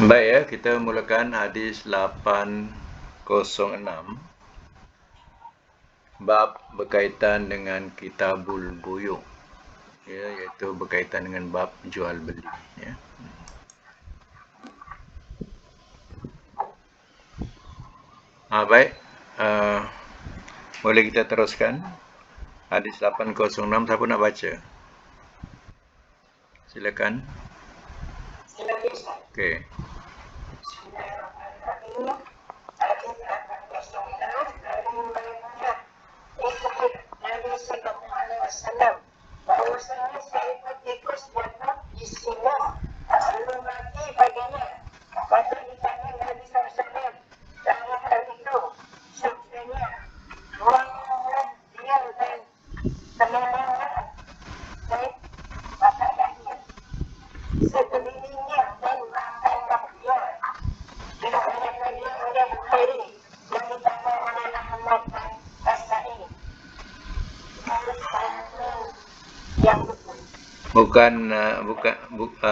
Baik ya, kita mulakan hadis 806. Bab berkaitan dengan kitabul buyuk. Ya, iaitu berkaitan dengan bab jual beli. Ya. Baik, uh, boleh kita teruskan. Hadis 806, siapa nak baca? Silakan. Okey. Bahwasanya seekor tikus jatuh di sinar lalu mati padanya. Maka ditanya Nabi SAW tentang hal itu. Sabdanya, buanglah dia dan tenanglah baik makanannya sekelilingnya dan makanlah dia. Diriwayatkan dia oleh Bukhari dan ditambah oleh Ahmad dan Nasai. Yang betul.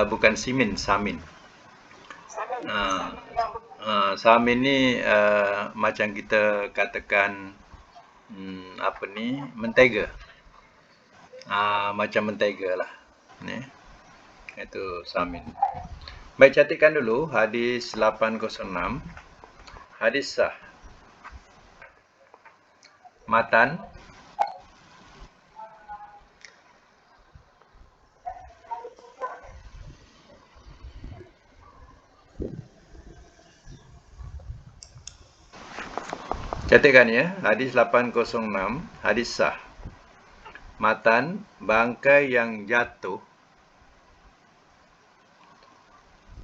Bukan simin, samin. Samin ni macam kita katakan apa ni, mentega. Macam mentega lah. Ni. Itu samin. Baik, catatkan dulu hadis 806. Hadis sah. Matan. Catatkan ya, hadis 806, hadis sah. Matan, bangkai yang jatuh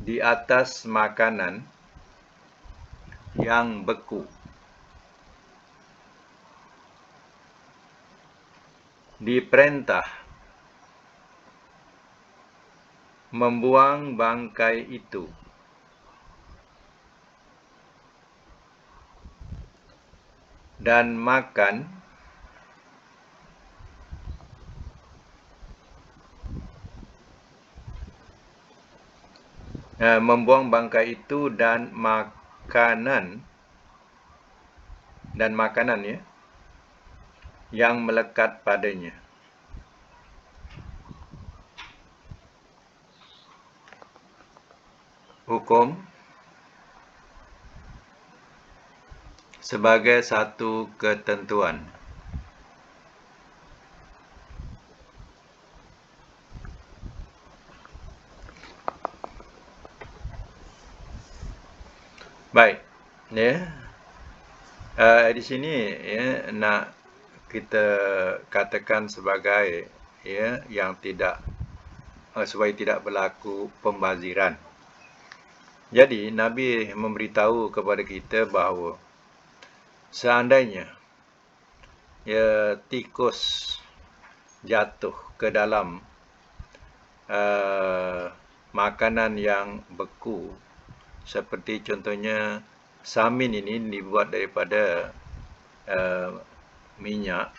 di atas makanan yang beku. Diperintah membuang bangkai itu dan makan membuang bangkai itu dan makanan ya, yang melekat padanya. Hukum sebagai satu ketentuan. Baik, ya. Di sini ya, nak kita katakan sebagai ya, yang tidak supaya tidak berlaku pembaziran. Jadi Nabi memberitahu kepada kita bahawa seandainya ya, tikus jatuh ke dalam makanan yang beku, seperti contohnya samin ini dibuat daripada minyak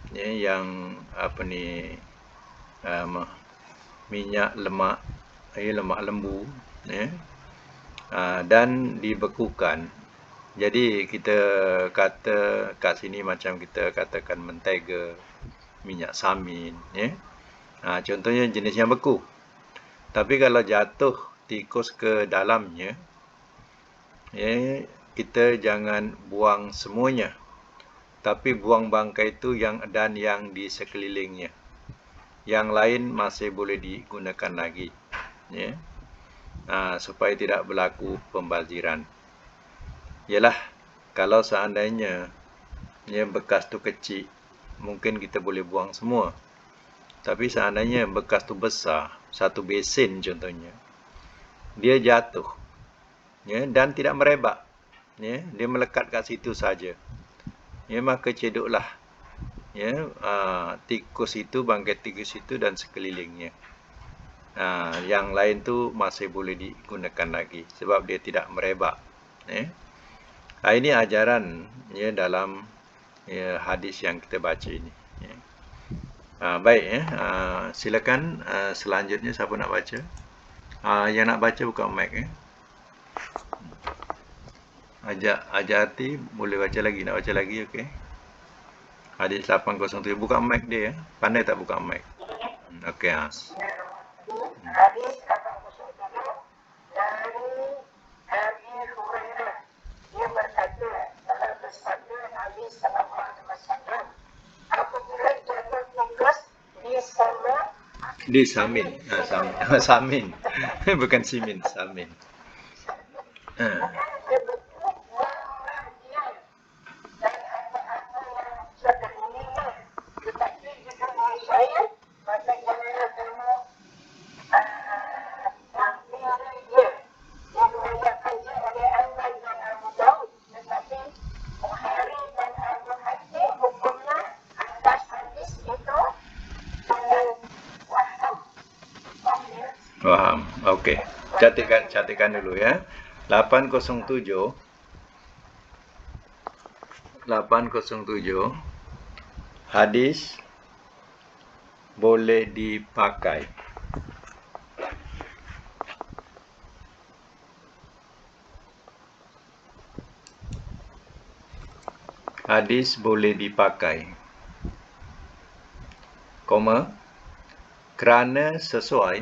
ya, yang apa ni, minyak lemak, lemak lembu ya, dan dibekukan. Jadi kita kata kat sini macam kita katakan mentega, minyak samin ya. Contohnya jenis yang beku. Tapi kalau jatuh tikus ke dalamnya, ya, kita jangan buang semuanya, tapi buang bangkai itu yang di sekelilingnya. Yang lain masih boleh digunakan lagi, ya. Supaya tidak berlaku pembaziran. Yalah, kalau seandainya ya, bekas tu kecil, mungkin kita boleh buang semua. Tapi seandainya bekas tu besar, satu besen contohnya, dia jatuh ya, dan tidak merebak ya, dia melekat kat situ saja ya, maka cedoklah ya, tikus itu, bangkai tikus itu dan sekelilingnya. Yang lain tu masih boleh digunakan lagi sebab dia tidak merebak ya. Ini ajaran ya, dalam ya, hadis yang kita baca ini ya. Baik ya, silakan selanjutnya siapa nak baca. Yang nak baca buka mic ya. Ajak hati boleh baca lagi. Nak baca lagi, okey? Hadis 807. Buka mic dia ya. Pandai tak buka mic? Okey, Hadis 807 dari Abi Hurairah. Dia berkata, telah bersabda Nabi sallallahu alaihi wasallam, apabila jatuh tikus di sama Di Samin. Samin. Samin. Bukan Simin, Samin. maka sebetulnya buanglah dia dan apa-apa yang sudah meninggal. Tetapi jika saya, maka janganlah kamu hampiri dia. Diriwayatkan dia oleh Ahmad dan Abu Daud. Tetapi Bukhari dan Abu Hatim hukumnya atas hadis itu dengan waham. Faham. Okey. Catatkan dulu ya. 807 hadis boleh dipakai. Hadis boleh dipakai. Koma, kerana sesuai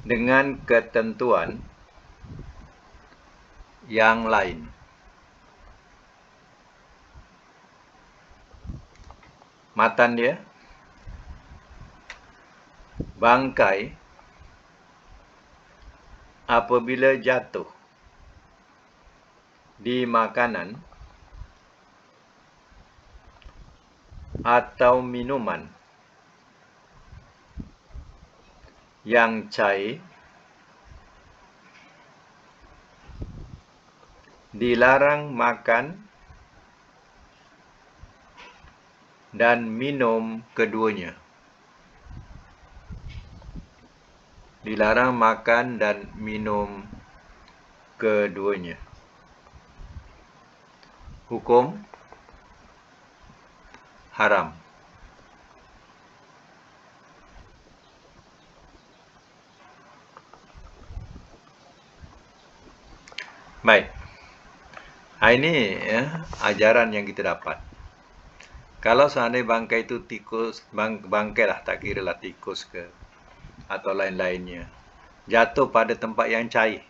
dengan ketentuan yang lain. Matan dia, bangkai apabila jatuh di makanan atau minuman yang cair, dilarang makan dan minum keduanya. Dilarang makan dan minum keduanya. Hukum haram. Baik. Ini ya, ajaran yang kita dapat. Kalau seandainya bangkai itu tikus, bangkai lah, tak kira lah tikus ke atau lain-lainnya, jatuh pada tempat yang cair,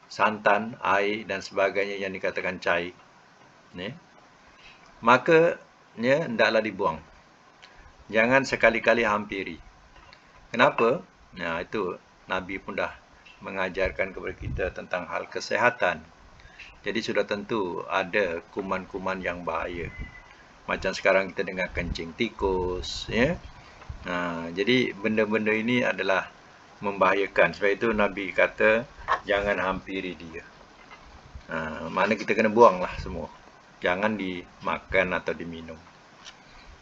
santan, air dan sebagainya yang dikatakan cair, ya, maka ya, hendaklah dibuang. Jangan sekali-kali hampiri. Kenapa? Nah, itu Nabi pun dah mengajarkan kepada kita tentang hal kesehatan. Jadi sudah tentu ada kuman-kuman yang bahaya. Macam sekarang kita dengar kencing tikus, ya. Jadi benda-benda ini adalah membahayakan. Sebab itu Nabi kata jangan hampiri dia. Mana kita kena buang lah semua. Jangan dimakan atau diminum.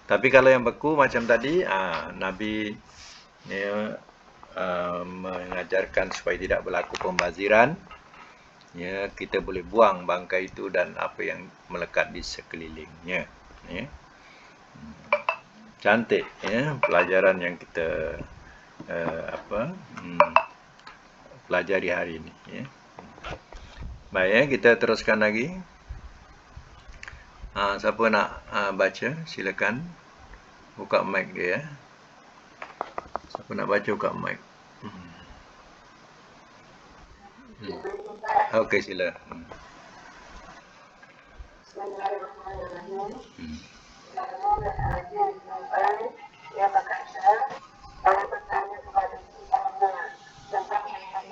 Tapi kalau yang beku macam tadi, Nabi ya, mengajarkan supaya tidak berlaku pembaziran. Ya, kita boleh buang bangkai itu dan apa yang melekat di sekelilingnya. Ya. Cantik ya pelajaran yang kita pelajari hari ini ya. Baik ya, kita teruskan lagi. Siapa nak baca silakan buka mic dia ya. Siapa nak baca buka mic. Okey, sila. Dia berkata, saya bertanya kepada Tuhannya tentang yang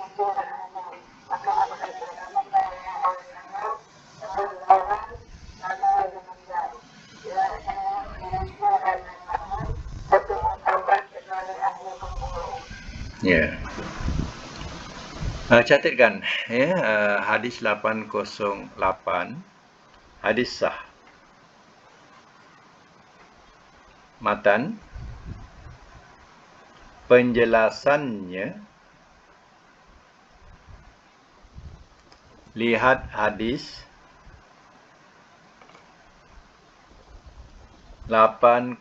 maka apa kata Ya. Catatkan ya, hadis 808 hadis sah. Matan penjelasannya lihat hadis 803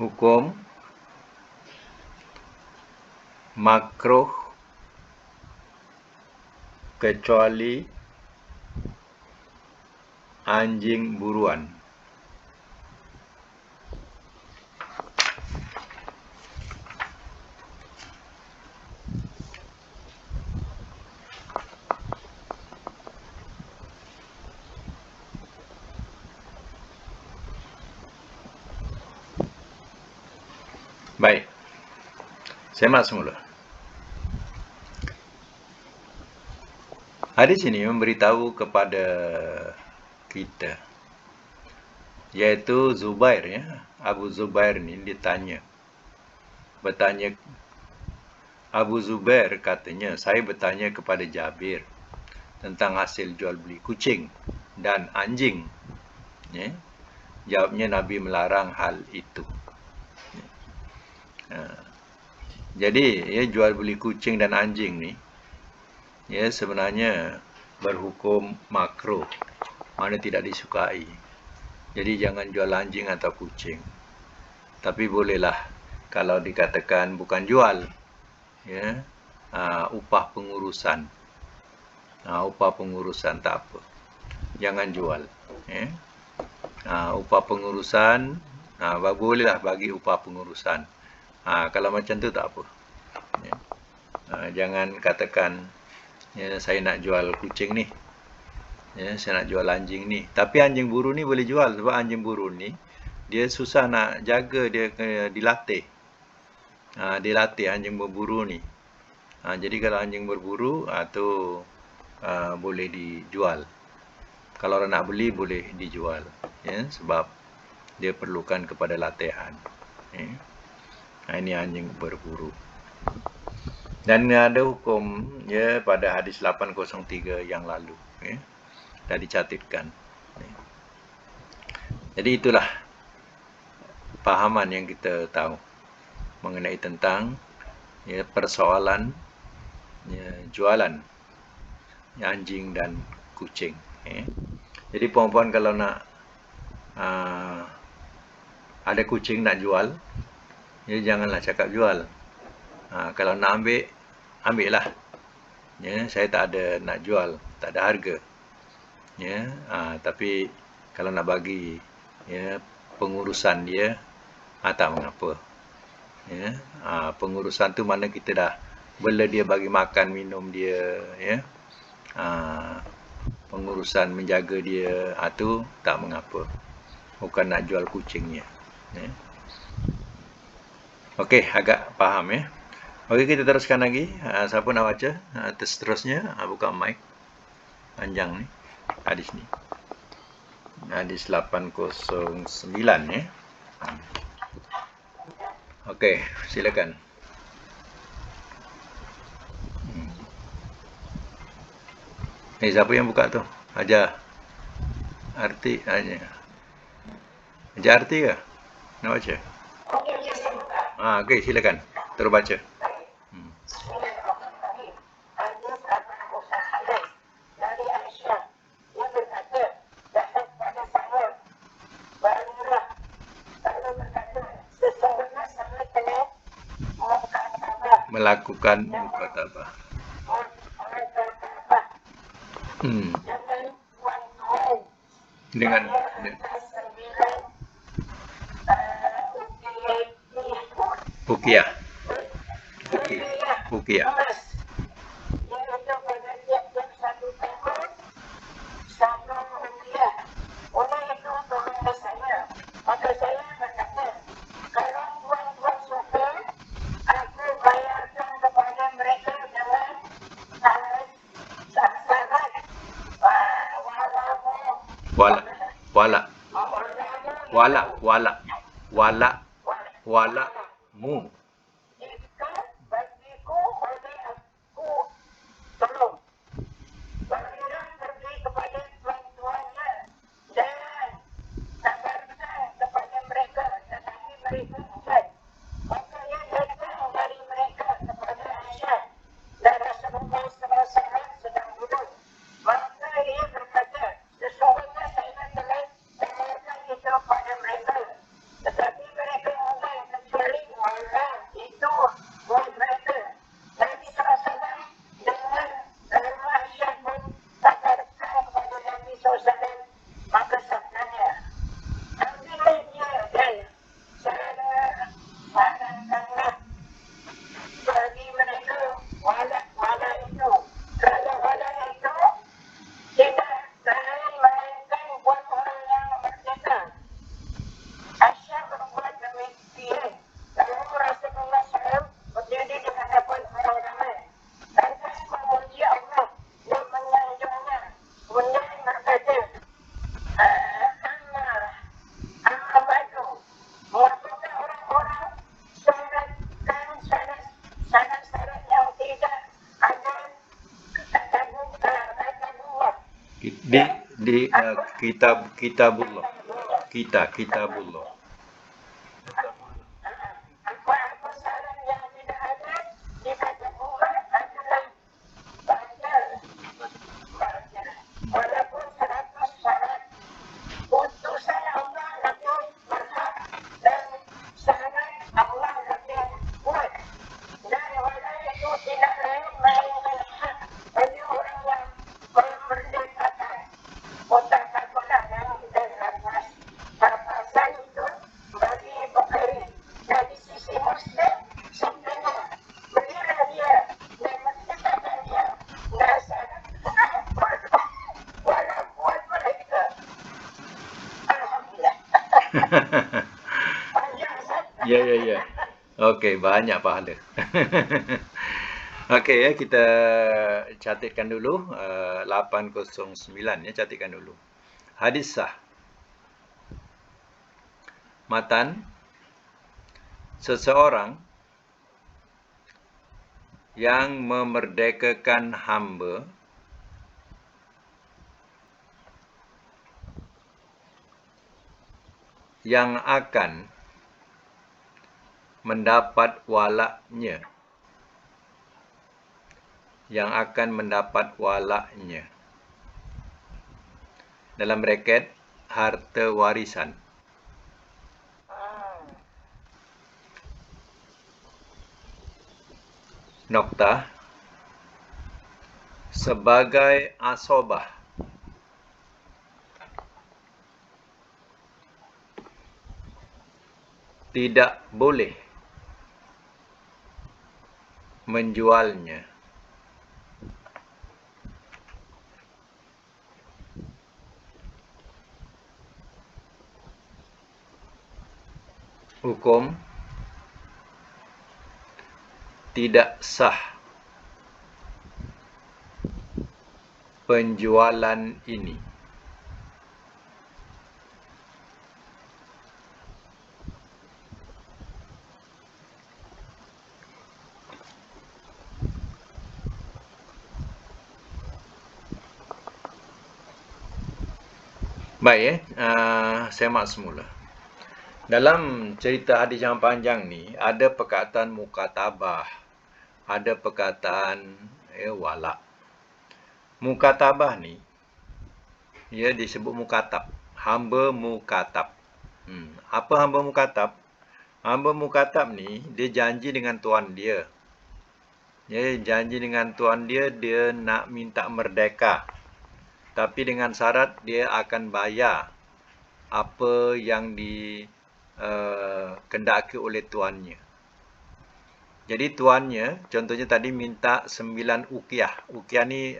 hukum makruh kecuali anjing buruan. Baik, semak semula. Hadis ini memberitahu kepada kita, yaitu Zubair, ya, Abu Zubair ni bertanya, Abu Zubair katanya, saya bertanya kepada Jabir tentang hasil jual beli kucing dan anjing. Ya. Jawabnya, Nabi melarang hal itu. Jadi, ya, jual beli kucing dan anjing ni, ya, sebenarnya berhukum makruh, mana tidak disukai. Jadi jangan jual anjing atau kucing. Tapi bolehlah kalau dikatakan bukan jual, ya, upah pengurusan. Upah pengurusan tak apa. Jangan jual. Ya. Upah pengurusan, bolehlah bagi upah pengurusan. Kalau macam tu tak apa. Ya. Jangan katakan, ya, saya nak jual kucing ni, ya, saya nak jual anjing ni. Tapi anjing buru ni boleh jual, sebab anjing buru ni dia susah nak jaga, dia dilatih. Dilatih anjing berburu ni. Jadi kalau anjing berburu, tu boleh dijual. Kalau orang nak beli, boleh dijual, ya, sebab dia perlukan kepada latihan. Ya. Ini anjing berburu. Dan ada hukum, ya, pada hadis 803 yang lalu, ya, dah dicatatkan. Ya. Jadi itulah pahaman yang kita tahu mengenai tentang, ya, persoalan, ya, jualan, ya, anjing dan kucing. Ya. Jadi puan-puan kalau nak ada kucing nak jual, ya, janganlah cakap jual. Kalau nak ambil lah. Ya, saya tak ada nak jual, tak ada harga. Ya, tapi kalau nak bagi, ya, pengurusan dia, tak mengapa. Ya, pengurusan tu mana kita dah bela dia, bagi makan minum dia, ya. Pengurusan menjaga dia, tu tak mengapa. Bukan nak jual kucingnya. Ya. Okey, agak faham, ya. Okey, kita teruskan lagi. Siapa nak baca seterusnya? Buka mic. Panjang ni hadis ni. Hadis 809, ya. Okey, silakan. Siapa yang buka tu? Ajar arti aja. Ajar arti ke? Nak baca? Okey, silakan. Terus baca. Melakukan mukhatabah. Dengan Uqiyah. Uqiyah. Wala mu. di kitabullah. Kitabullah. Apa syarat yang tidak ada dibaca Quran adalah baca. Walaupun 100 syarat utusan Allah lebih berhak dan syarat Allah lebih kuat. Dan walau itu tidak lain melainkan hak bagi orang yang memerdekakan otak-otak dan nafas. Pasal itu bagi Bukhari dari sisi Muslim sebenarnya berilah dia dan merdekakan dia. Dasar walaupun mereka alhamdulillah panjang saja. Ya. Okey, banyak pahala. Okey ya, kita catatkan dulu 809 ya, catatkan dulu. Hadis sah. Matan, seseorang yang memerdekakan hamba yang akan mendapat walaknya, dalam braket harta warisan. Noktah, sebagai asobah, tidak boleh menjualnya. Hukum tidak sah penjualan ini. Baik semak semula. Dalam cerita hadis yang panjang ni, ada perkataan mukatabah, ada perkataan walak. Mukatabah ni, ia disebut mukatab. Hamba mukatab. Apa hamba mukatab? Hamba mukatab ni, dia janji dengan tuan dia. Dia janji dengan tuan dia, dia nak minta merdeka. Tapi dengan syarat dia akan bayar apa yang dikendaki oleh tuannya. Jadi tuannya, contohnya tadi minta 9 uqiyah. Uqiyah ni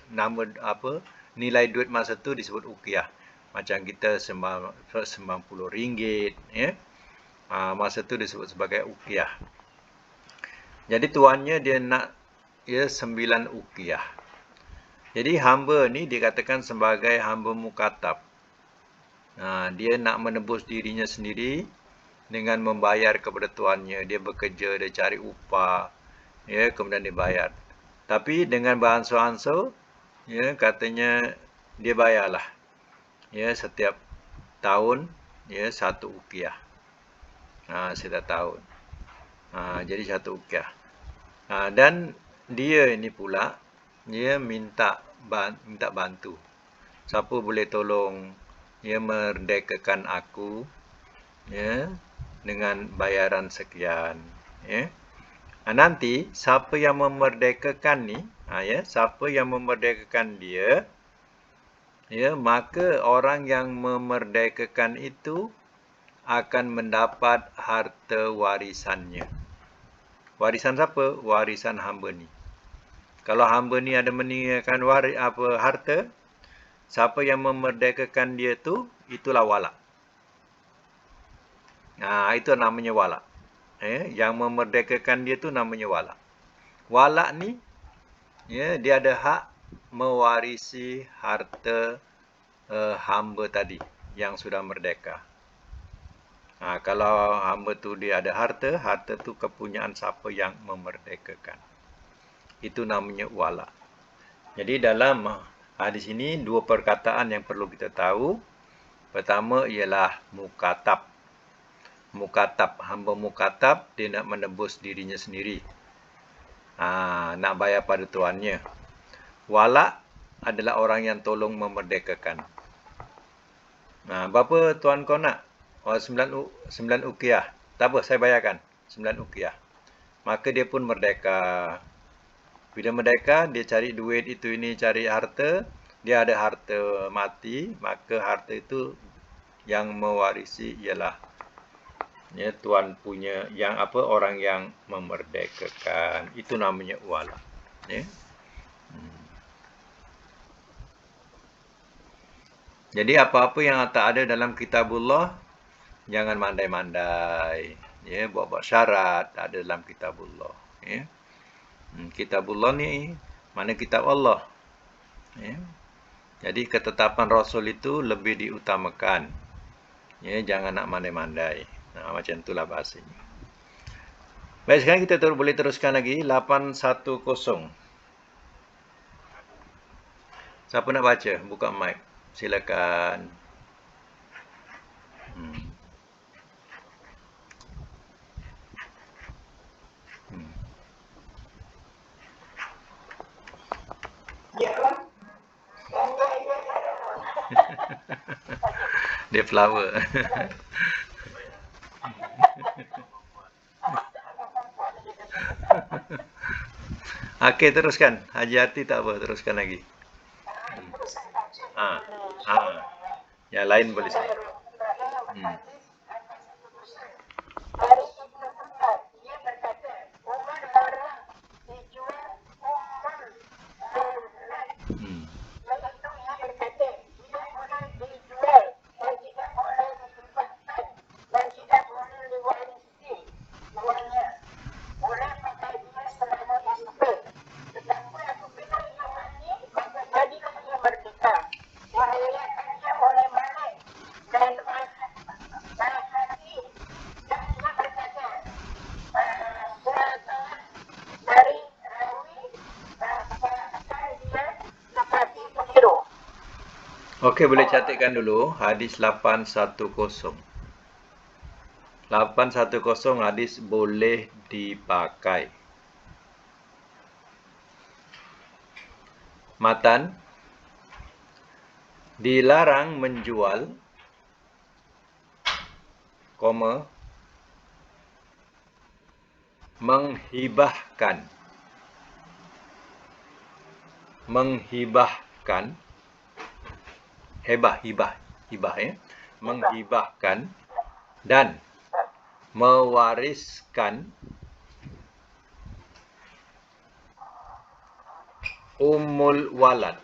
nama apa? Nilai duit masa tu disebut uqiyah. Macam kita RM90 ya. Masa tu disebut sebagai uqiyah. Jadi tuannya dia nak 9 uqiyah. Jadi hamba ni dikatakan sebagai hamba mukatab. Dia nak menebus dirinya sendiri dengan membayar kepada tuannya. Dia bekerja, dia cari upah, ya, kemudian dibayar. Tapi dengan beransur-ansur, ya, katanya dia bayarlah, ya, setiap tahun, ya, 1 uqiyah. Setiap tahun. Jadi 1 uqiyah. Dan dia ini pula, dia minta bantu. Siapa boleh tolong merdekakan aku, ya, dengan bayaran sekian, ya. Nanti siapa yang memerdekakan ni, siapa yang memerdekakan dia, ya, maka orang yang memerdekakan itu akan mendapat harta warisannya. Warisan siapa? Warisan hamba ni. Kalau hamba ni ada meninggalkan harta, siapa yang memerdekakan dia tu, itulah walak. Itu namanya walak. Yang memerdekakan dia tu namanya walak. Walak ni, ya, dia ada hak mewarisi harta hamba tadi yang sudah merdeka. Kalau hamba tu dia ada harta tu kepunyaan siapa yang memerdekakan. Itu namanya walak. Jadi dalam Di sini dua perkataan yang perlu kita tahu. Pertama ialah mukatab. Mukatab, hamba mukatab, dia nak menebus dirinya sendiri. Nak bayar pada tuannya. Walak adalah orang yang tolong memerdekakan. Berapa tuan kau nak? 9 ukiah. Tak apa, saya bayarkan. 9 ukiah. Maka dia pun merdeka. Bila merdeka, dia cari duit itu ini, cari harta. Dia ada harta mati, maka harta itu yang mewarisi ialah tuan punya, yang orang yang memerdekakan. Itu namanya wala. Jadi apa-apa yang tak ada dalam kitabullah, jangan mandai-mandai. Buat-buat syarat, tak ada dalam kitabullah. Kitabullah ni mana kitab Allah. Jadi ketetapan Rasul itu lebih diutamakan. Jangan nak mandai-mandai. Macam itulah bahasanya. Baik, sekarang kita boleh teruskan lagi. 810. Siapa nak baca? Buka mic. Silakan. Dia flower. Okey, teruskan. Haji Hati tak apa, teruskan lagi. Yang lain boleh saya. Dari Ibnu Umar, dia berkata, Umar larang dijual umur iaitu ia berkata, tidak boleh dijual dan tidak boleh dihibahkan dan tidak boleh diwarisi uangnya. Boleh pakai dia selama hidup. Tetapi apabila ia mati, maka jadilah ia merdeka. Diriwayatkannya oleh Malik dan Al-Hati dan dia berkata, dari rawi bahkan dia seperti peniru. Okey, boleh catatkan dulu hadis 810. 810 hadis boleh dipakai. Matan, dilarang menjual, menghibahkan, menghibahkan dan mewariskan ummul walad,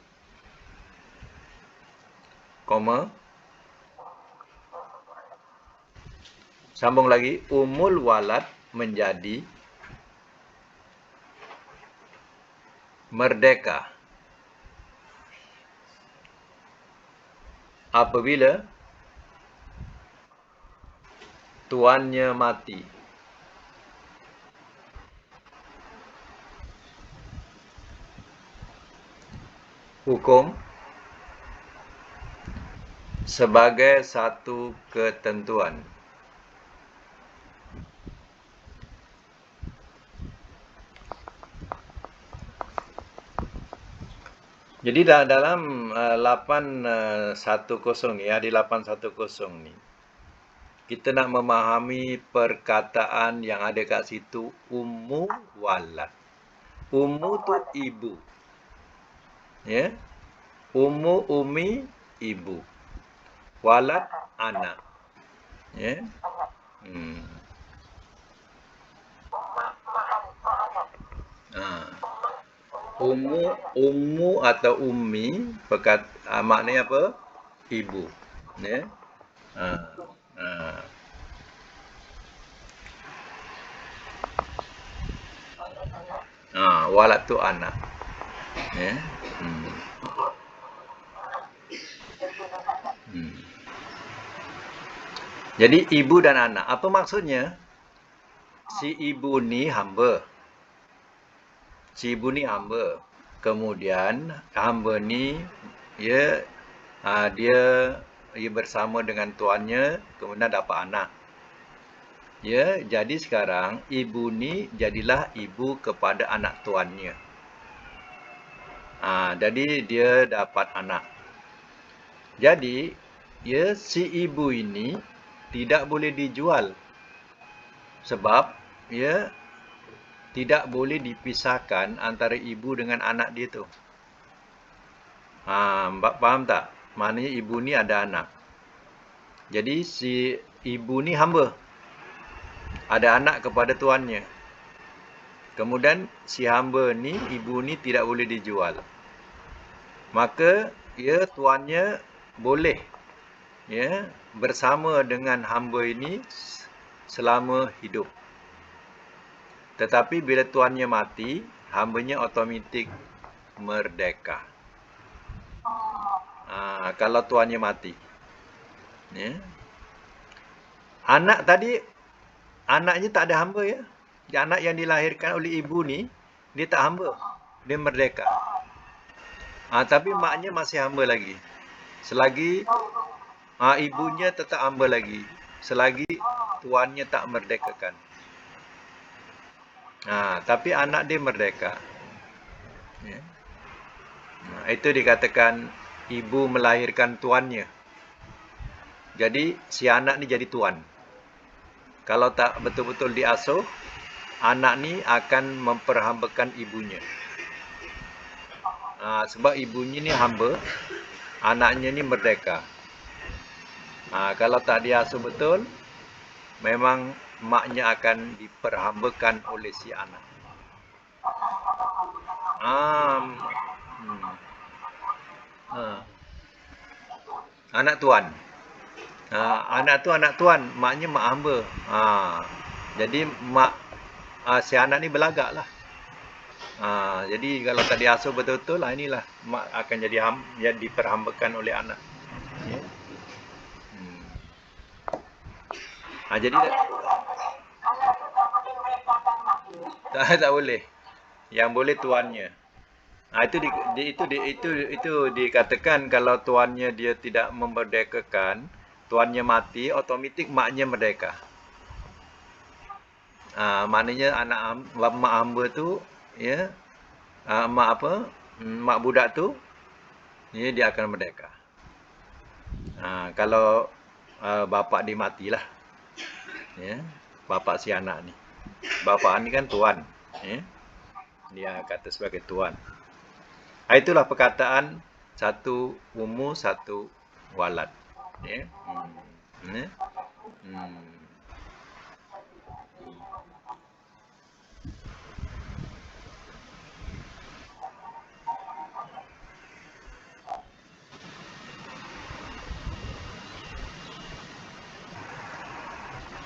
sambung lagi, ummul walad menjadi merdeka apabila tuannya mati. Hukum sebagai satu ketentuan. Jadi dalam 810 ni, di 810 ni, kita nak memahami perkataan yang ada kat situ, ummu walad. Ummu tu ibu. Ummu, umi, ibu. Walad, anak. Ummu atau ummi maknanya apa? Ibu. Walad tu anak. Jadi ibu dan anak. Apa maksudnya? Si ibu ni hamba. kemudian hamba ni dia bersama dengan tuannya, kemudian dapat anak. Ya, jadi sekarang ibu ni jadilah ibu kepada anak tuannya. Jadi dia dapat anak. Jadi, ya, si ibu ini tidak boleh dijual. Sebab, ya, tidak boleh dipisahkan antara ibu dengan anak dia tu. Faham tak? Maknanya ibu ni ada anak. Jadi, si ibu ni hamba. Ada anak kepada tuannya. Kemudian, si hamba ni, ibu ni tidak boleh dijual. Maka, ya, tuannya boleh, ya, bersama dengan hamba ini selama hidup. Tetapi bila tuannya mati, hambanya otomatik merdeka. Kalau tuannya mati. Ya. Anak tadi, anaknya tak ada hamba, ya. Anak yang dilahirkan oleh ibu ni, dia tak hamba. Dia merdeka. Tapi maknya masih hamba lagi. Selagi ibunya tetap hamba lagi. Selagi tuannya tak merdekakan. Tapi anak dia merdeka. Ya. Itu dikatakan ibu melahirkan tuannya. Jadi si anak ni jadi tuan. Kalau tak betul-betul diasuh, anak ni akan memperhambakan ibunya. Sebab ibunya ni hamba, anaknya ni merdeka. Kalau tak diasuh betul, memang maknya akan diperhambakan oleh si anak. Anak tuan. Anak tu anak tuan, maknya mak hamba. Jadi mak si anak ni belagak lah. Jadi kalau tak diasuh betul-betul, inilah mak akan jadi diperhambakan oleh anak. Ya. Jadi tak boleh. Yang boleh tuannya. Itu dikatakan kalau tuannya dia tidak memerdekakan, tuannya mati, otomatik maknya merdeka. Maknanya mak hamba tu, ya, mak budak tu, ya, dia akan merdeka. Kalau bapa dia matilah, ya, bapa si anak ni. Bapa ni kan tuan, ya. Dia kata sebagai tuan. Itulah perkataan satu ummu satu walad. Ya.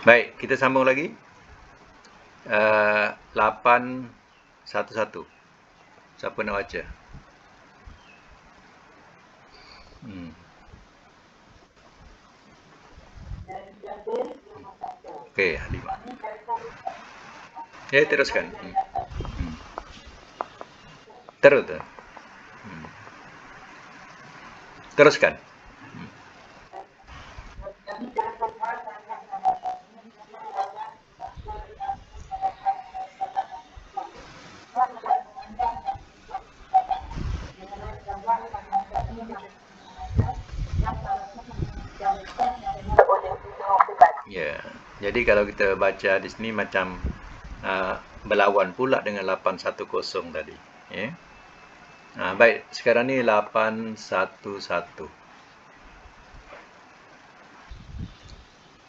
Baik, kita sambung lagi. 811. Siapa nak baca? Okey, Halimah. Ya, teruskan. Terus. Teruskan. Ya. Jadi kalau kita baca di sini macam berlawan pula dengan 810 tadi, ya. Baik, sekarang ni 811.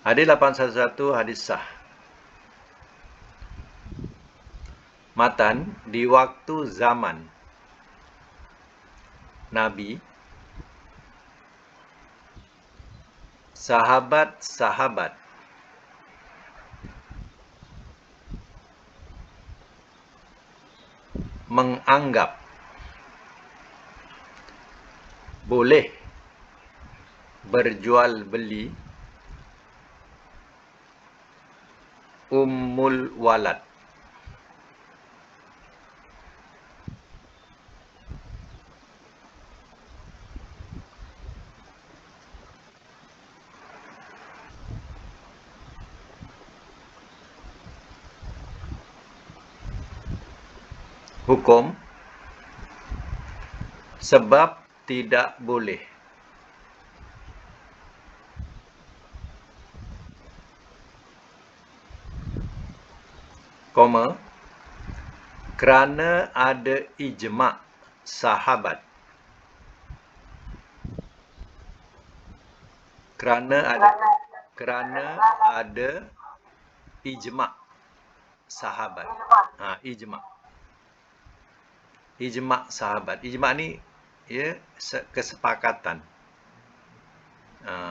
Hadis 811 hadis sah. Matan, di waktu zaman Nabi, sahabat-sahabat menganggap boleh berjual beli ummul walad. hukum sebab tidak boleh. Koma, kerana ada ijma' sahabat. Kerana ada ijma' sahabat. Ijma'. Ijma' sahabat. Ijma' ni ya kesepakatan.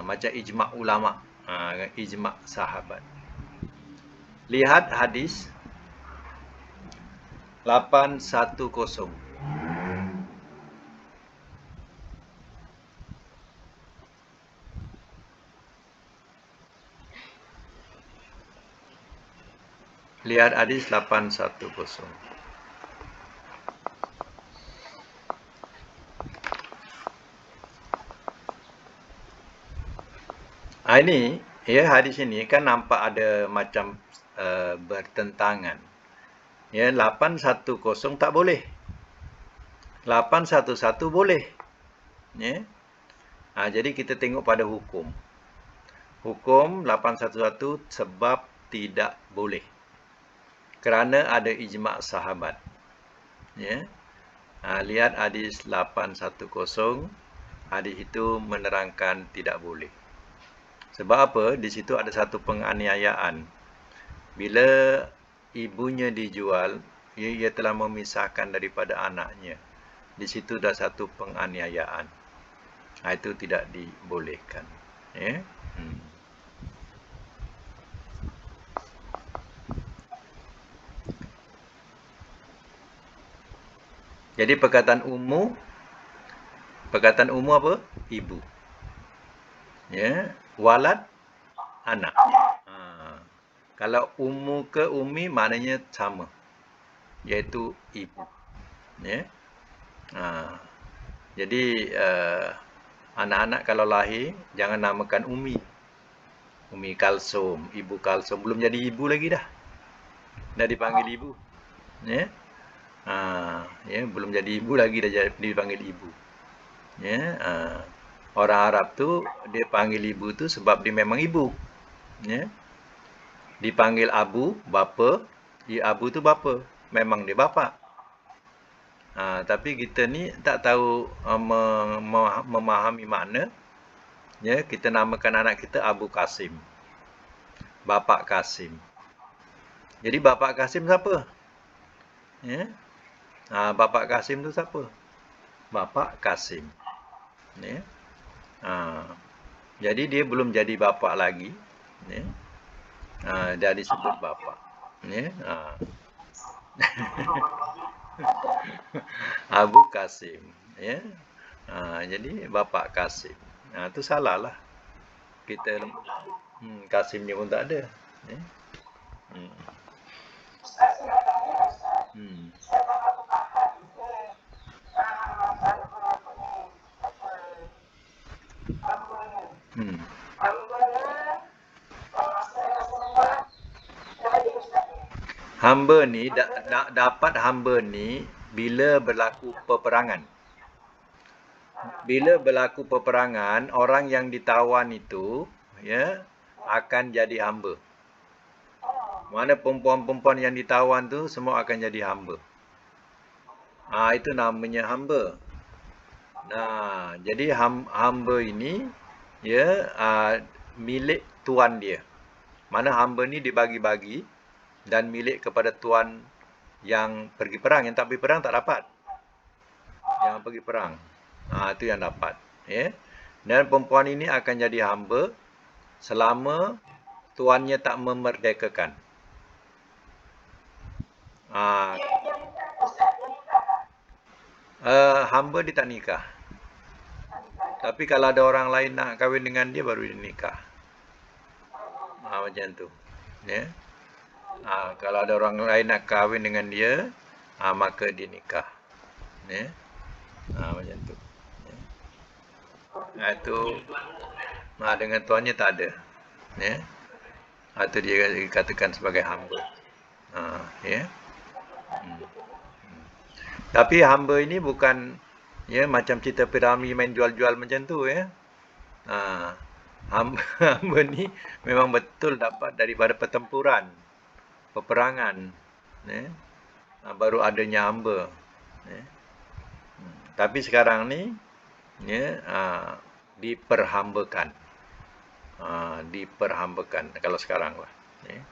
Macam ijma' ulama', ijma' sahabat. Lihat hadis 810. Lihat hadis 810. Ini ya, hadis ini kan nampak ada macam bertentangan. Ya, 810 tak boleh. 811 boleh. Ya. Jadi kita tengok pada hukum. Hukum 811 sebab tidak boleh. Kerana ada ijma' sahabat. Ya. Lihat hadis 810. Hadis itu menerangkan tidak boleh. Sebab apa? Di situ ada satu penganiayaan. Bila ibunya dijual, ia telah memisahkan daripada anaknya. Di situ dah satu penganiayaan. Itu tidak dibolehkan. Ya. Jadi perkataan umum apa? Ibu. Ya, walad anak. Kalau ummu ke ummi maknanya sama, iaitu ibu. Ya. Jadi anak-anak kalau lahir jangan namakan Umi. Umi Kalsum, Ibu Kalsum, belum jadi ibu lagi dah. Dah dipanggil ibu. Ya. Ya, belum jadi ibu lagi dah dipanggil ibu. Ya. Orang Arab tu dia panggil ibu tu sebab dia memang ibu. Ya. Dipanggil abu, bapa, abu tu bapa, memang dia bapa. Tapi kita ni tak tahu memahami makna. Ya, kita namakan anak kita Abu Kasim, Bapak Kasim. Jadi Bapak Kasim siapa? Ya. Bapak Kasim tu siapa? Bapak Kasim. Ya. Jadi dia belum jadi bapa lagi. Ya. Dah disebut bapa. Ya. Abu Kasim. Ya. Jadi Bapak Kasim. Itu salah lah. Kita Kasimnya pun tak ada. Ya. Hamba ni dapat hamba ni bila berlaku peperangan. Bila berlaku peperangan, orang yang ditawan itu ya akan jadi hamba. Mana perempuan-perempuan yang ditawan tu semua akan jadi hamba. Itu namanya hamba. Jadi hamba ini ya milik tuan dia. Mana hamba ni dibagi-bagi dan milik kepada tuan yang pergi perang. Yang tak pergi perang tak dapat. Yang pergi perang, itu yang dapat. Ya. Dan perempuan ini akan jadi hamba selama tuannya tak memerdekakan. Hamba dia tak nikah. Tapi kalau ada orang lain nak kahwin dengan dia, baru dia nikah. Macam tu. Ya. Kalau ada orang lain nak kahwin dengan dia, maka dia nikah. Ya. Macam tu. Ya. Itu dengan tuannya tak ada. Ya. Itu dia dikatakan sebagai hamba. Ya. Tapi hamba ini bukan ya macam cerita Pirami main jual-jual macam tu ya. Ha, hamba, hamba ni memang betul dapat daripada pertempuran, peperangan. Ya. Baru adanya hamba. Ya. Tapi sekarang ni ya, diperhambakan. Diperhambakan kalau sekarang lah. Ya.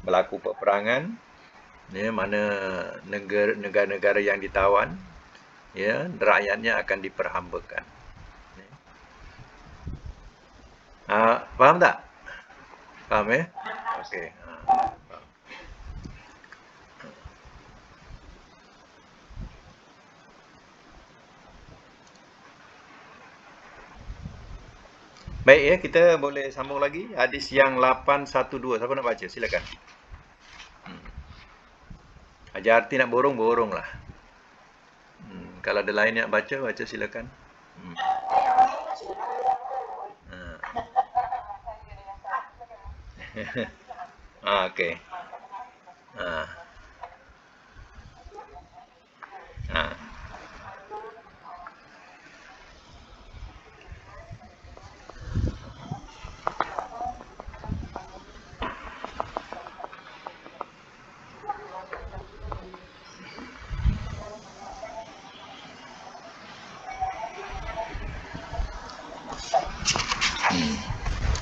Berlaku peperangan, ya, mana negara-negara yang ditawan, ya, rakyatnya akan diperhambakan. Ya. Faham tak? Faham ya? Okey. Baik ya, kita boleh sambung lagi. Hadis yang 812. Siapa nak baca? Silakan. Ajar arti nak borong lah. Kalau ada lain yang nak baca, baca silakan. Okey. Ah, ah.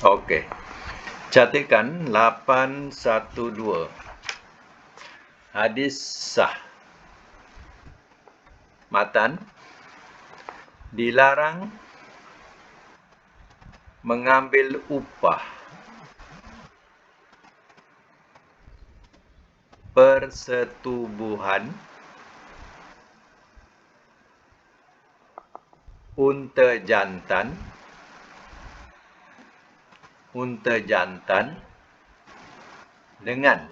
Okey. Catatkan 812. Hadis sah. Matan, dilarang mengambil upah persetubuhan unta jantan dengan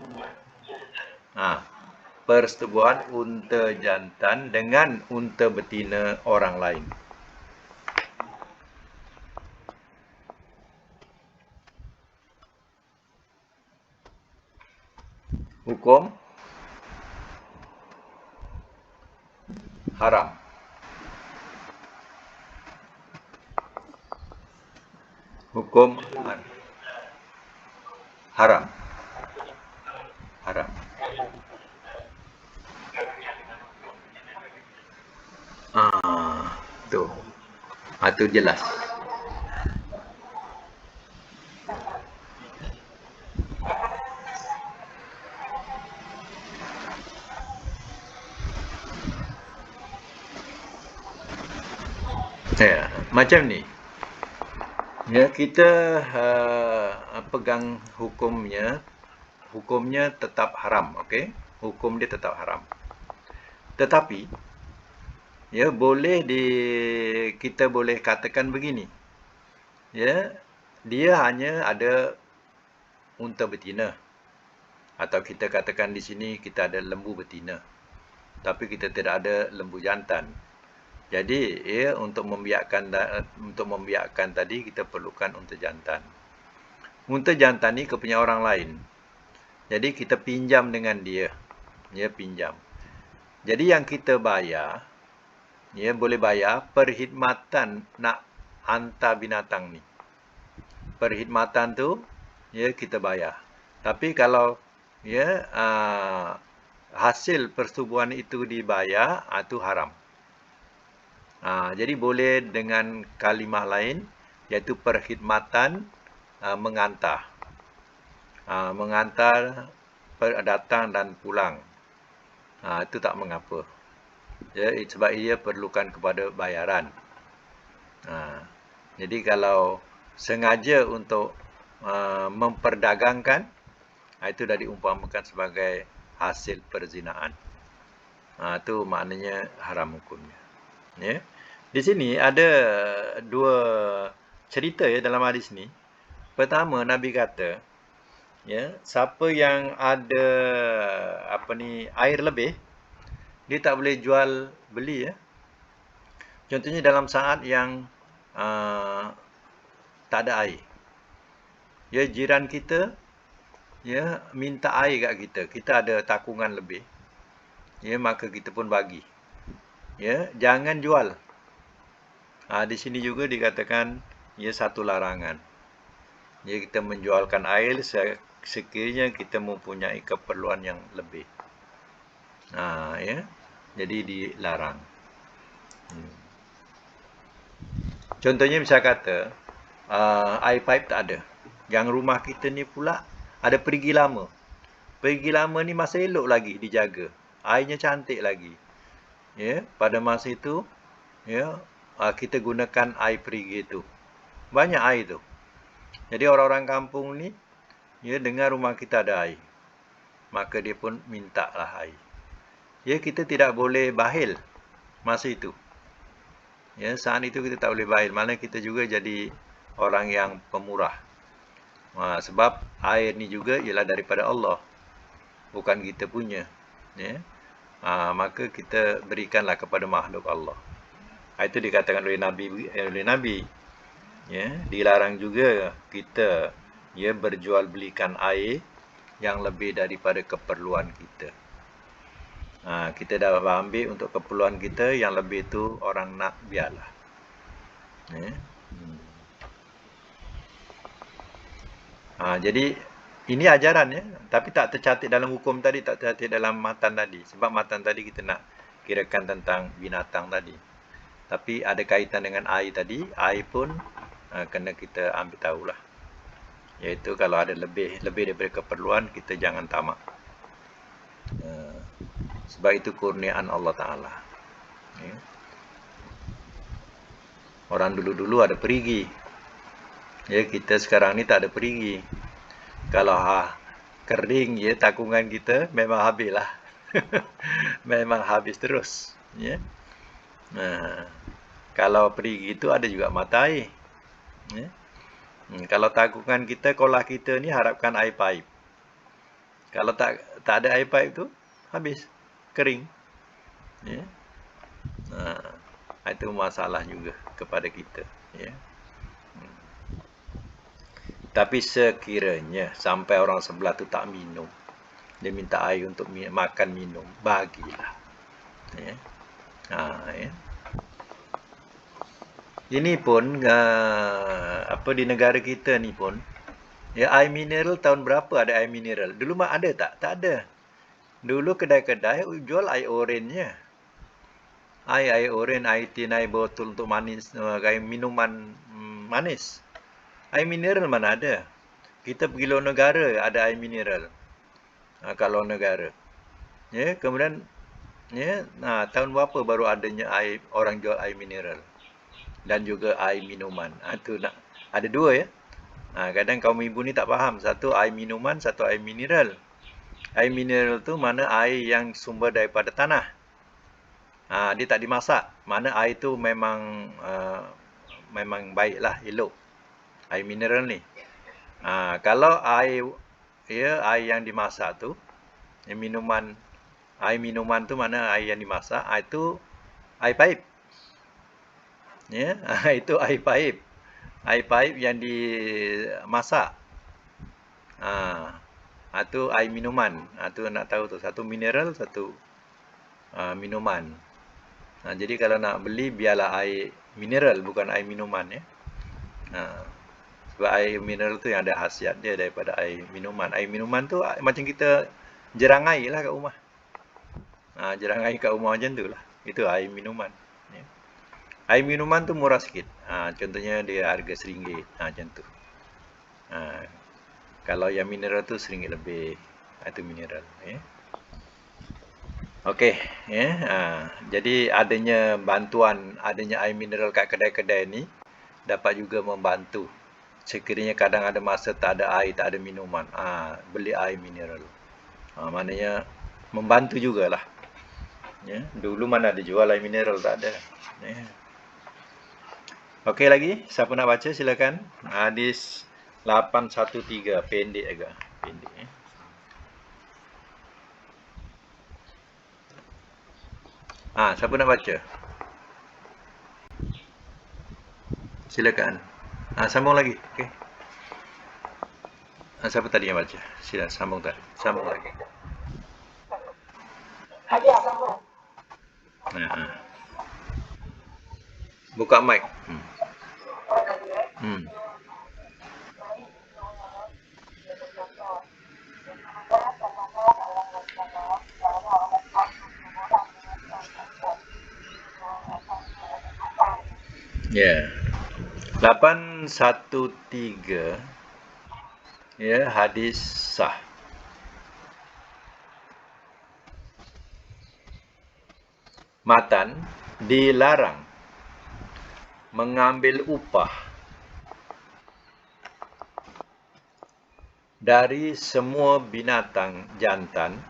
persetubuhan unta jantan dengan unta betina orang lain. Hukum haram. Hukum haram. Haram. Tu. Tu jelas. Ya, macam ni. Ya, kita pegang hukumnya tetap haram, okey? Hukum dia tetap haram. Tetapi ya, kita boleh katakan begini. Ya, dia hanya ada unta betina. Atau kita katakan di sini kita ada lembu betina. Tapi kita tidak ada lembu jantan. Jadi, ya, untuk membiakkan tadi kita perlukan unta jantan. Unta jantan ni kepunyaan orang lain. Jadi kita pinjam dengan dia. Ya, pinjam. Jadi yang kita bayar, ya, boleh bayar perkhidmatan nak hantar binatang ni. Perkhidmatan tu, ya, kita bayar. Tapi kalau ya hasil persetubuhan itu dibayar, itu haram. Jadi boleh dengan kalimah lain, iaitu perkhidmatan mengantar. Mengantar, datang dan pulang. Itu tak mengapa. Ya, sebab ia perlukan kepada bayaran. Jadi kalau sengaja untuk memperdagangkan, itu dah diumpamakan sebagai hasil perzinaan. Itu maknanya haram hukumnya. Ya. Di sini ada dua cerita ya dalam hadis ni. Pertama, Nabi kata, ya, siapa yang ada air lebih, dia tak boleh jual beli ya. Contohnya dalam saat yang tak ada air. Ya, jiran kita ya minta air kat kita. Kita ada takungan lebih. Ya, maka kita pun bagi. ya, jangan jual. Di sini juga dikatakan ya satu larangan. Ya, kita menjualkan air sekiranya kita mempunyai keperluan yang lebih. Ya, jadi dilarang. Contohnya misal kata air pipe tak ada. Yang rumah kita ni pula ada perigi lama. Perigi lama ni masih elok lagi dijaga. Airnya cantik lagi. Ya, pada masa itu ya, kita gunakan air perigi itu. Banyak air tu. Jadi orang-orang kampung ni ya, dengar rumah kita ada air, maka dia pun minta lah air. Ya, kita tidak boleh bahil masa itu. Ya, saat itu kita tak boleh bahil. Malah kita juga jadi orang yang pemurah. Sebab air ni juga ialah daripada Allah, bukan kita punya. Ya. Maka kita berikanlah kepada makhluk Allah. Itu dikatakan oleh Nabi. Ya, dilarang juga kita ya berjual belikan air yang lebih daripada keperluan kita. Kita dah ambil untuk keperluan kita, yang lebih tu orang nak, biarlah. Ya. Jadi ini ajaran ya, tapi tak tercatat dalam hukum tadi, tak tercatat dalam matan tadi. Sebab matan tadi kita nak kirakan tentang binatang tadi. Tapi ada kaitan dengan air tadi, air pun kena kita ambil tahulah. Iaitu kalau ada lebih daripada keperluan, kita jangan tamak. Sebab itu kurniaan Allah Ta'ala. Ya. Orang dulu-dulu ada perigi. Ya, kita sekarang ni tak ada perigi. Kalau kering ya takungan kita, memang habis lah. Memang habis terus. Ya. Kalau perigi itu ada juga mata air. Ya. Kalau takungan kita, kolah kita ni harapkan air pipe. Kalau tak ada air pipe tu, habis. Kering. Ya. Itu masalah juga kepada kita. Ya. Tapi sekiranya sampai orang sebelah tu tak minum, dia minta air untuk makan minum, bagilah. Ya. Ya. Ini pun di negara kita ni pun, ya, air mineral tahun berapa ada air mineral? Dulu mah ada tak? Tak ada. Dulu kedai-kedai jual air orennya. Air oren, air tin, air botol untuk manis, air minuman manis. Air mineral mana ada? Kita pergi luar negara ada air mineral. Kalau negara. Ya, kemudian ya, tahun berapa baru adanya orang jual air mineral dan juga air minuman. Itu ada dua ya. Kadang kaum ibu ni tak faham. Satu air minuman, satu air mineral. Air mineral tu mana air yang sumber daripada tanah. Dia tak dimasak. Mana air tu memang baiklah, elok. Air mineral ni. Kalau air yang dimasak tu, air minuman tu mana air yang dimasak, itu air pipe. Ya, itu air pipe. Air pipe yang dimasak. Itu air minuman. Itu nak tahu tu, satu mineral, satu minuman. Jadi kalau nak beli, biarlah air mineral, bukan air minuman ya. Sebab air mineral tu yang ada khasiat dia daripada air minuman. Air minuman tu macam kita jerang air lah kat rumah. Jerang air kat rumah macam tu lah. Itu air minuman. Ya. Air minuman tu murah sikit. Contohnya dia harga RM1. Macam tu. Kalau yang mineral tu RM1 lebih. Itu mineral. Ya. Okey. Ya. Jadi adanya air mineral kat kedai-kedai ni dapat juga membantu. Sekiranya kadang ada masa tak ada air, tak ada minuman, beli air mineral. Maknanya membantu jugalah. Ya, dulu mana ada jual air mineral, tak ada. Ya. Okey lagi, siapa nak baca silakan. Hadis 813, pendek agak. Pendek ya. Siapa nak baca? Silakan. Sambung lagi. Okey. Siapa tadi yang baca? Silakan sambung tadi. Sambung lagi. Hadiah sambung. Buka mic. Ya. 813 ya, hadis sah. Matan dilarang mengambil upah dari semua binatang jantan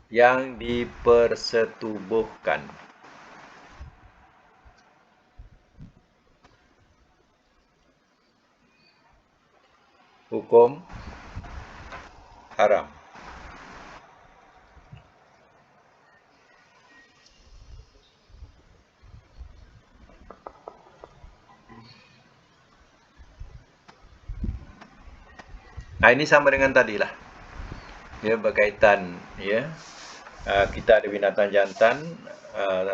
yang dipersetubuhkan. Hukum haram. Nah, ini sama dengan tadi lah. Ya, berkaitan ya. Kita ada binatang jantan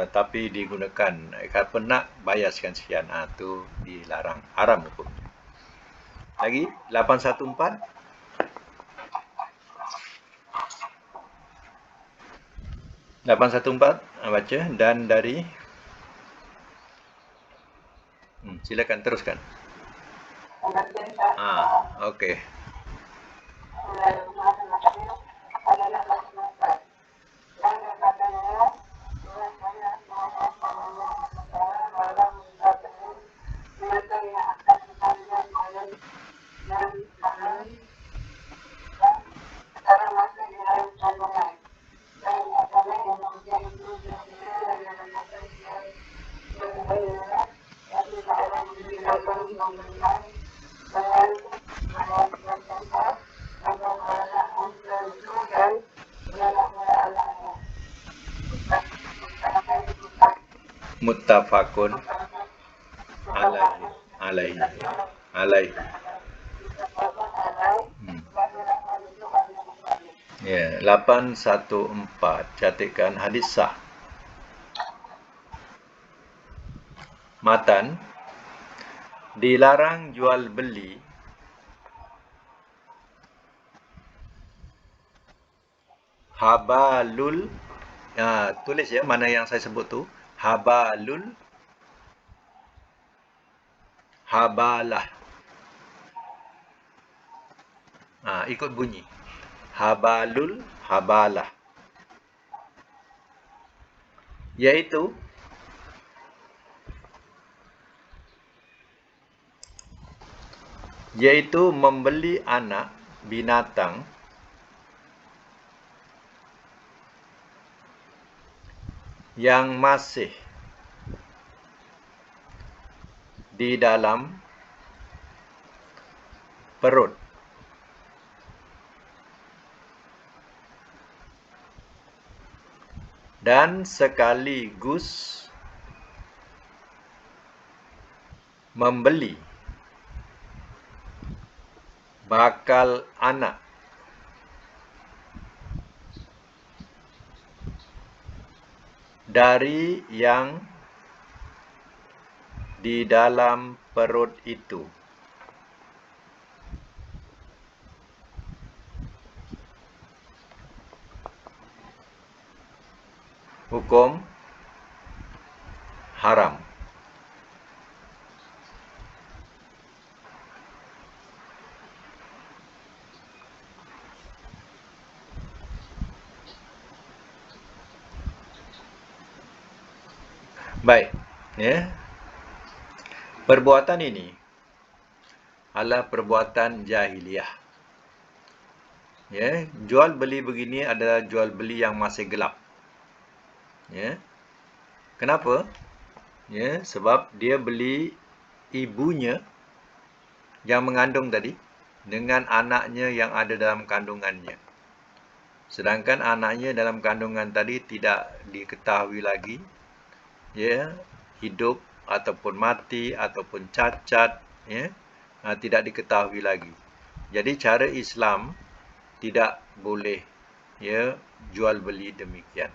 tapi digunakan nak bayar sekian-sekian, itu dilarang, haram hukumnya. Lagi 814 baca dan dari silakan teruskan. Okey. Muttafaqun alaihi. Ya, 814 catatkan hadis sah. Matan dilarang jual beli habalul, tulis ya mana yang saya sebut tu, habalul, habalah. Ikut bunyi. Habalul, habalah. Yaitu membeli anak binatang yang masih di dalam perut dan sekaligus membeli bakal anak dari yang di dalam perut itu. Hukum haram. Baik, ya. Perbuatan ini adalah perbuatan jahiliyah. Ya, jual beli begini adalah jual beli yang masih gelap. Ya. Kenapa? Ya, sebab dia beli ibunya yang mengandung tadi dengan anaknya yang ada dalam kandungannya. Sedangkan anaknya dalam kandungan tadi tidak diketahui lagi, ya, hidup ataupun mati ataupun cacat, ya, tidak diketahui lagi. Jadi cara Islam tidak boleh, ya, jual beli demikian.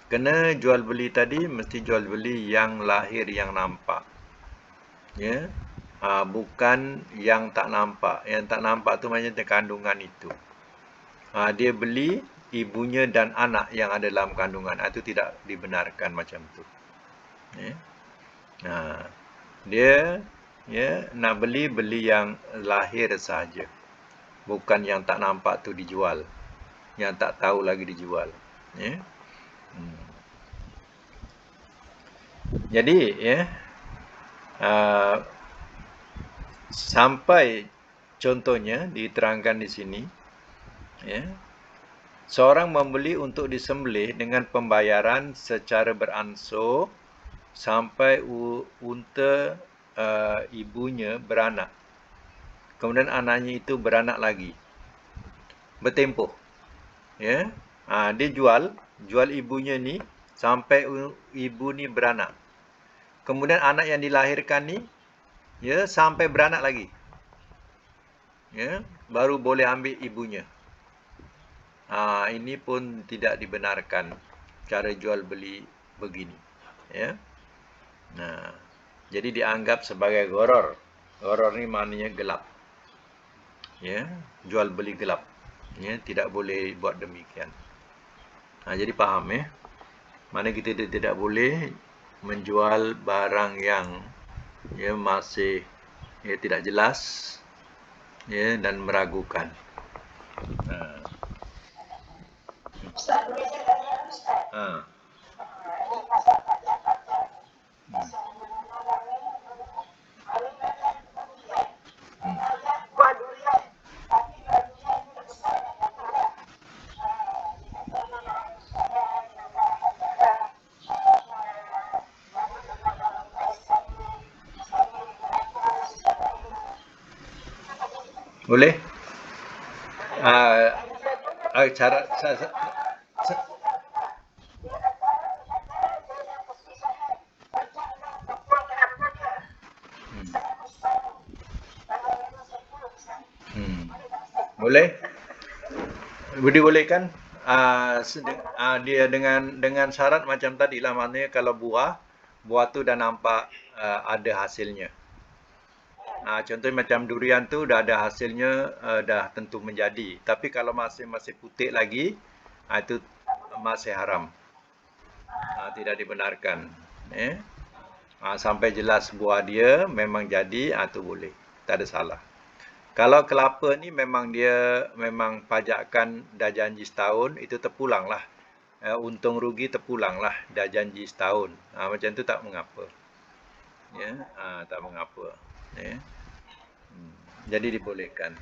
kena jual beli tadi mesti jual beli yang lahir yang nampak. Ya. Bukan yang tak nampak. Yang tak nampak tu macam kandungan itu. Dia beli ibunya dan anak yang ada dalam kandungan. Itu tidak dibenarkan macam tu. Ya. Dia nak beli yang lahir saja. Bukan yang tak nampak tu dijual. Yang tak tahu lagi dijual. Ya. Jadi sampai contohnya diterangkan di sini, seorang membeli untuk disembelih dengan pembayaran secara beransur sampai unta ibunya beranak. Kemudian anaknya itu beranak lagi. Bertempoh. Ya. Dia jual ibunya ni sampai ibu ni beranak. Kemudian anak yang dilahirkan ni sampai beranak lagi. Ya, baru boleh ambil ibunya. Ini pun tidak dibenarkan cara jual beli begini. Ya. Jadi dianggap sebagai gharar. Gharar ni maknanya gelap. Ya, jual beli gelap. Ya, tidak boleh buat demikian. Jadi faham ya. Mana kita tidak boleh menjual barang yang masih tidak jelas dan meragukan. Ustaz, boleh saya tanya Ustaz? Ini pasal pajak. Pasal orang ni, kami banyak durian. Banyak buah durian. Tapi buah durian ni besar dan murah. Boleh? Cara boleh? Dibolehkan? Dia dengan syarat macam tadi lah, maknanya kalau buah tu dah nampak ada hasilnya. Contohnya macam durian tu dah ada hasilnya, dah tentu menjadi. Tapi kalau masih putih lagi, itu masih haram. Tidak dibenarkan. Sampai jelas buah dia memang jadi, itu boleh. Tak ada salah. Kalau kelapa ni memang pajakan dah janji setahun, itu terpulang lah. Untung rugi terpulang lah, dah janji setahun. Macam tu tak mengapa. Tak mengapa. Jadi dibolehkan.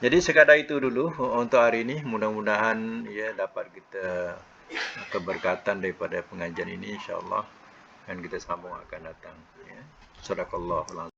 Jadi sekadar itu dulu untuk hari ini. Mudah-mudahan dapat kita keberkatan daripada pengajian ini, insya-Allah. Dan kita sambung akan datang. Sadaqallahul azim.